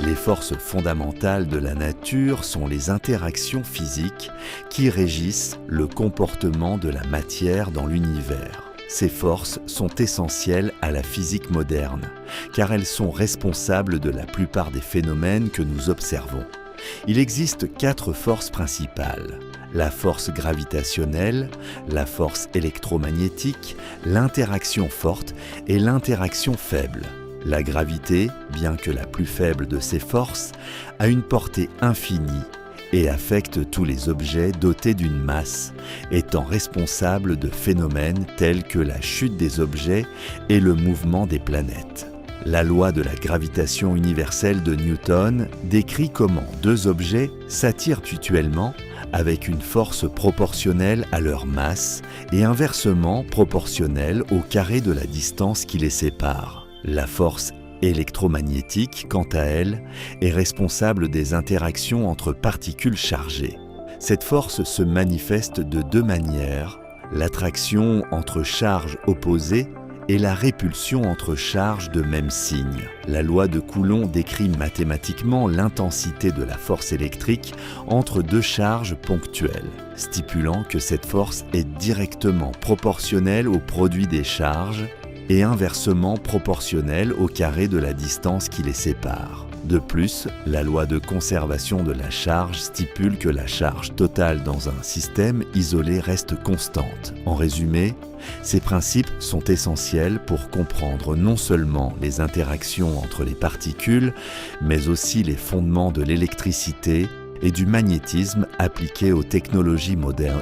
Les forces fondamentales de la nature sont les interactions physiques qui régissent le comportement de la matière dans l'univers. Ces forces sont essentielles à la physique moderne, car elles sont responsables de la plupart des phénomènes que nous observons. Il existe 4 forces principales: la force gravitationnelle, la force électromagnétique, l'interaction forte et l'interaction faible. La gravité, bien que la plus faible de ces forces, a une portée infinie et affecte tous les objets dotés d'une masse, étant responsable de phénomènes tels que la chute des objets et le mouvement des planètes. La loi de la gravitation universelle de Newton décrit comment 2 objets s'attirent mutuellement avec une force proportionnelle à leur masse et inversement proportionnelle au carré de la distance qui les sépare. La force électromagnétique, quant à elle, est responsable des interactions entre particules chargées. Cette force se manifeste de 2 manières: l'attraction entre charges opposées et la répulsion entre charges de même signe. La loi de Coulomb décrit mathématiquement l'intensité de la force électrique entre 2 charges ponctuelles, stipulant que cette force est directement proportionnelle au produit des charges et inversement proportionnelle au carré de la distance qui les sépare. De plus, la loi de conservation de la charge stipule que la charge totale dans un système isolé reste constante. En résumé, ces principes sont essentiels pour comprendre non seulement les interactions entre les particules, mais aussi les fondements de l'électricité et du magnétisme appliqués aux technologies modernes